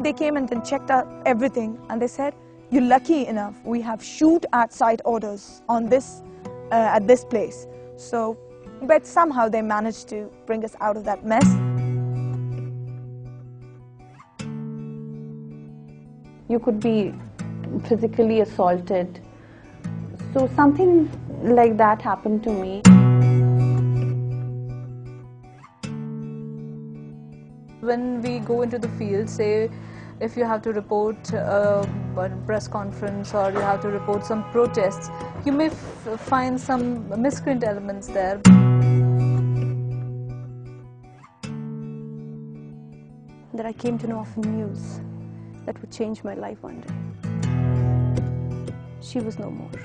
they came and then checked out everything, and they said, "You're lucky enough. We have shoot at site orders on this at this place." So, but somehow they managed to bring us out of that mess. You could be physically assaulted. So something like that happened to me. When we go into the field, say if you have to report a press conference or you have to report some protests, you may find some miscreant elements there. That I came to know of news that would change my life one day. She was no more.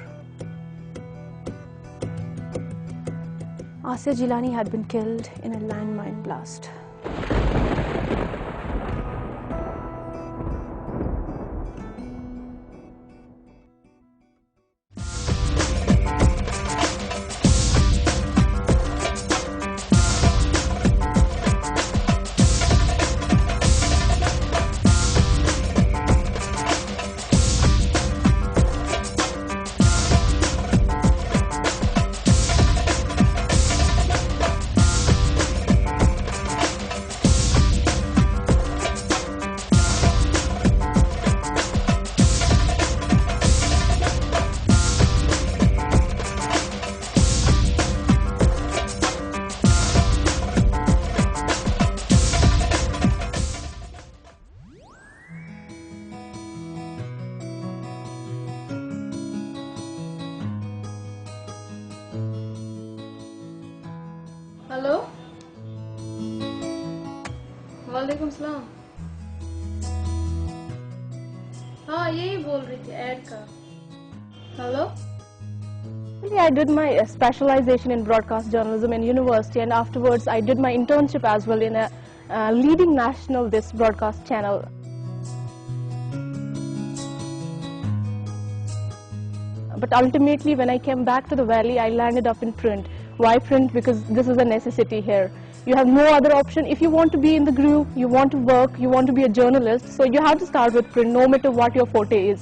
Asya Jilani had been killed in a landmine blast. Hello वालेकुम सलाम। हाँ यही बोल रही थी add का। Hello I did my specialization in broadcast journalism in university, and afterwards I did my internship as well in a leading national broadcast channel. But ultimately when I came back to the valley, I landed up in print. Why print? Because this is a necessity here. You have no other option. If you want to be in the group, you want to work, you want to be a journalist, so you have to start with print no matter what your forte is.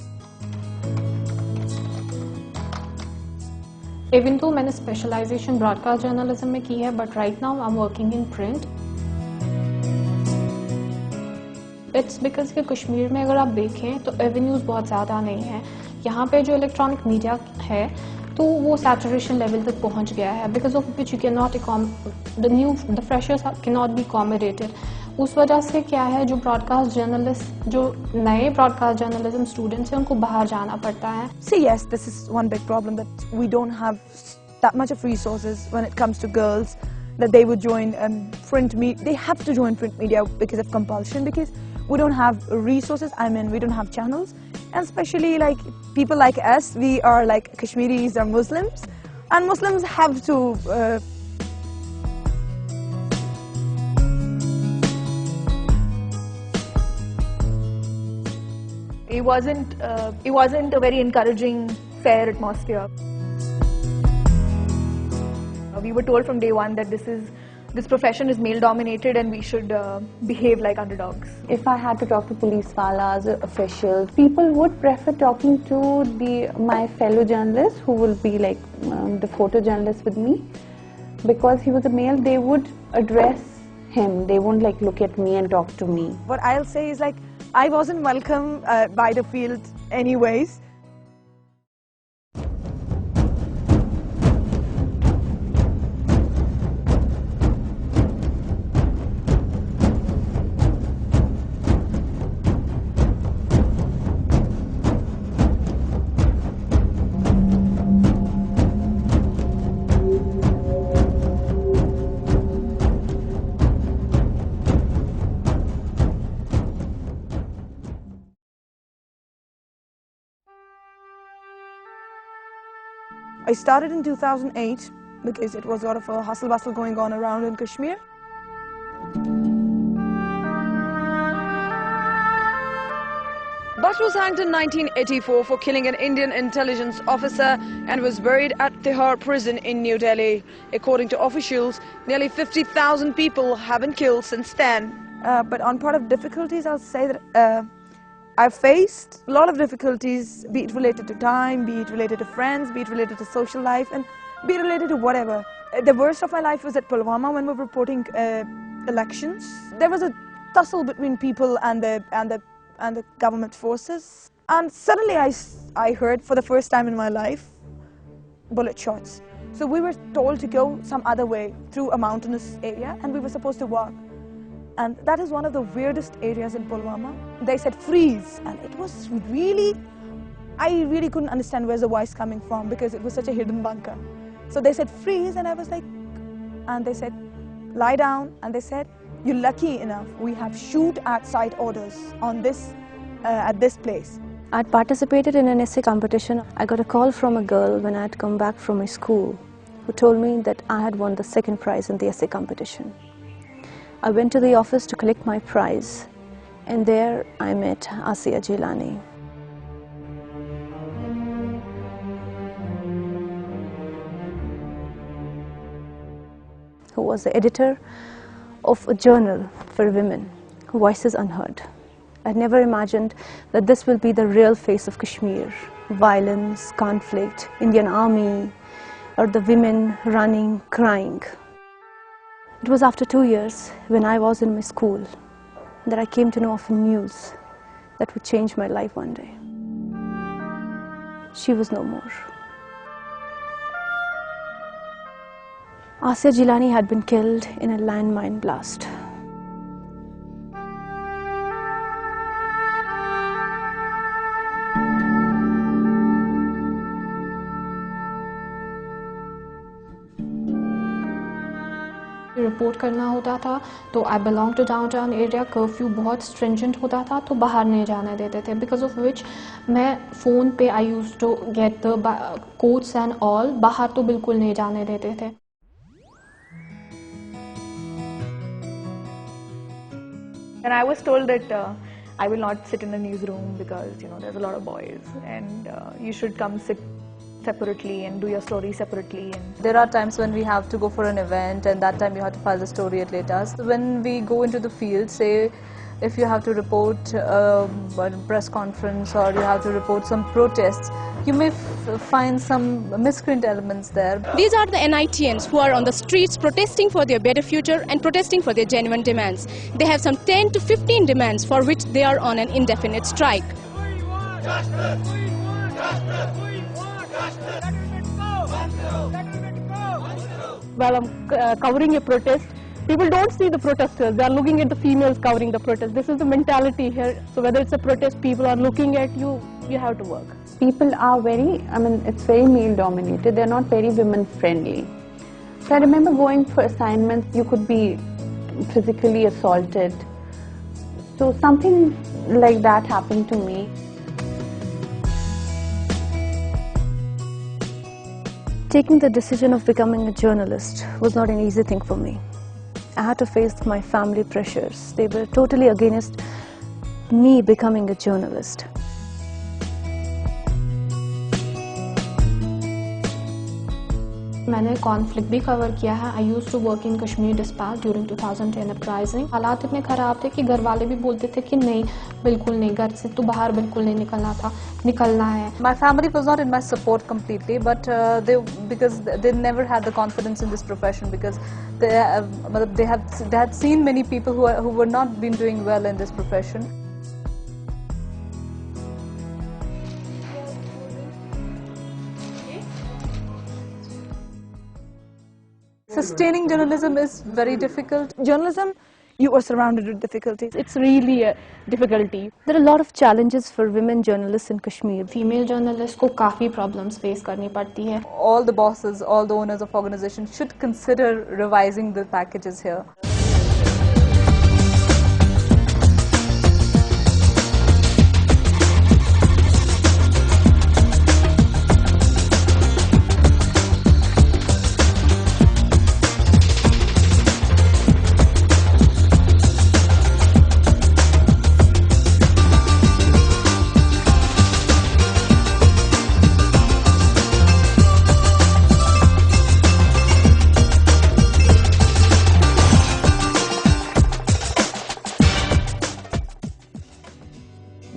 Even though मैंने specialization broadcast journalism में की है, but right now I'm working in print. It's because कि कश्मीर में अगर आप देखें तो avenues बहुत ज़्यादा नहीं हैं. यहाँ पे जो electronic media है तो वो saturation level तक पहुँच गया है, because of which you cannot the freshers cannot be accommodated. उस वजह से क्या है, जो broadcast journalists, जो नए broadcast journalism students हैं, उनको बाहर जाना पड़ता है. See, yes, this is one big problem, that we don't have that much of resources when it comes to girls, that they would join print media. They have to join print media because of compulsion, because we don't have resources. I mean, we don't have channels, and especially like people like us, we are like Kashmiris are Muslims, and Muslims have to It wasn't a very encouraging, fair atmosphere. We were told from day one that this profession is male-dominated and we should behave like underdogs. If I had to talk to police walas or officials, people would prefer talking to my fellow journalists who will be like the photojournalist with me, because he was a male. They would address him. They won't like look at me and talk to me. What I'll say is, like, I wasn't welcome by the field anyways. I started in 2008 because it was a lot of a hustle bustle going on around in Kashmir. Butt was hanged in 1984 for killing an Indian intelligence officer and was buried at Tihar prison in New Delhi. According to officials, nearly 50,000 people have been killed since then. But on part of difficulties, I'll say that I've faced a lot of difficulties, be it related to time, be it related to friends, be it related to social life, and be it related to whatever. The worst of my life was at Pulwama when we were reporting elections. There was a tussle between people and the government forces, and suddenly I heard for the first time in my life bullet shots. So we were told to go some other way through a mountainous area, and we were supposed to walk. And that is one of the weirdest areas in Pulwama. They said freeze, and it was really, I really couldn't understand where's the voice coming from because it was such a hidden bunker. So they said freeze, and I was like, and they said lie down, and they said you're lucky enough, we have shoot at sight orders on this, at this place. I'd participated in an essay competition. I got a call from a girl when I had come back from my school who told me that I had won the second prize in the essay competition. I went to the office to collect my prize, and there I met Asiya Jilani. Who was the editor of a journal for women, Voices Unheard. I never imagined that this will be the real face of Kashmir. Violence, conflict, Indian army, or the women running, crying. It was after 2 years, when I was in my school, that I came to know of news that would change my life one day. She was no more. Asiya Jilani had been killed in a landmine blast. Report करना होता था तो I belong to downtown area, curfew बहुत stringent होता था तो बाहर नहीं जाने देते थे, बिकॉज ऑफ विच मैं फ़ोन पे I use to get the codes and all, बाहर तो बिल्कुल नहीं जाने देते थे. And I was told that I will not sit in the newsroom because there's a lot of boys, and you should come sit separately and do your story separately. And there are times when we have to go for an event, and that time you have to file the story at later. So when we go into the field, say if you have to report a press conference or you have to report some protests, you may find some miscreant elements there. These are the NITians who are on the streets protesting for their better future and protesting for their genuine demands. They have some 10 to 15 demands for which they are on an indefinite strike. While I'm covering a protest, people don't see the protesters, they are looking at the females covering the protest. This is the mentality here. So whether it's a protest, people are looking at you, you have to work. People are it's very male dominated, they're not very women friendly. So I remember going for assignments, you could be physically assaulted. So something like that happened to me. Taking the decision of becoming a journalist was not an easy thing for me. I had to face my family pressures. They were totally against me becoming a journalist. मैंने conflict भी cover किया है. I use to work in Kashmir dispatch during 2010 uprising. हालात इतने ख़राब थे कि घर वाले भी बोलते थे कि नहीं, बिल्कुल नहीं, घर से तो बाहर बिल्कुल नहीं निकलना है. My family was not in my support completely, but because they never had the confidence in this profession, because they had seen many people who were not been doing well in this profession. Sustaining journalism is very difficult. Journalism, you are surrounded with difficulties. It's really a difficulty. There are a lot of challenges for women journalists in Kashmir. Female journalist को काफ़ी problems face करनी पड़ती है. All the bosses, all the owners of organizations should consider revising the packages here.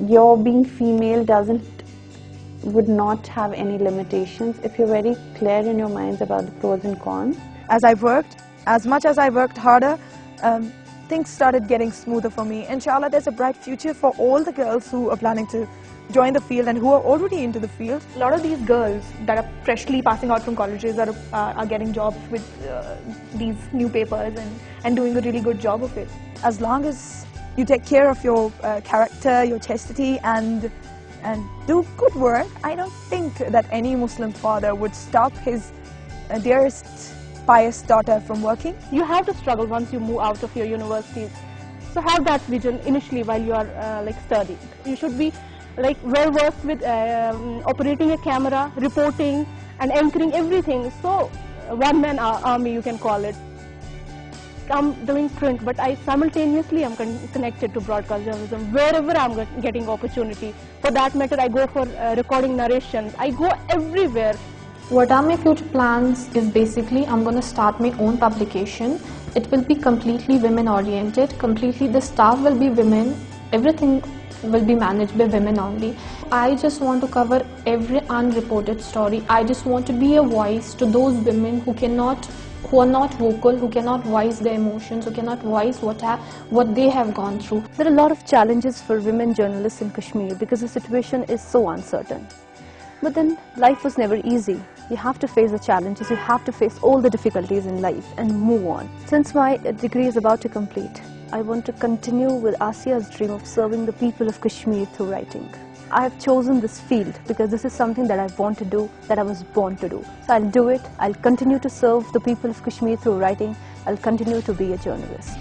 your being female would not have any limitations if you're very clear in your minds about the pros and cons. As much as I worked harder, things started getting smoother for me. Inshallah, there's a bright future for all the girls who are planning to join the field and who are already into the field. A lot of these girls that are freshly passing out from colleges are getting jobs with these new papers and doing a really good job of it. As long as you take care of your character, your chastity, and do good work, I don't think that any Muslim father would stop his dearest pious daughter from working. You have to struggle once you move out of your universities. So have that vision initially while you are studying. You should be well versed with operating a camera, reporting and anchoring everything. So one-man army, you can call it. I'm doing print, but I simultaneously am connected to broadcast journalism wherever I'm getting opportunity. For that matter, I go for recording narrations. I go everywhere. What are my future plans is basically I'm going to start my own publication. It will be completely women oriented, the staff will be women, everything will be managed by women only. I just want to cover every unreported story. I just want to be a voice to those women who are not vocal, who cannot voice their emotions, who cannot voice what they have gone through. There are a lot of challenges for women journalists in Kashmir because the situation is so uncertain. But then life was never easy. You have to face the challenges, you have to face all the difficulties in life and move on. Since my degree is about to complete, I want to continue with Asia's dream of serving the people of Kashmir through writing. I have chosen this field because this is something that I want to do, that I was born to do. So I'll do it. I'll continue to serve the people of Kashmir through writing. I'll continue to be a journalist.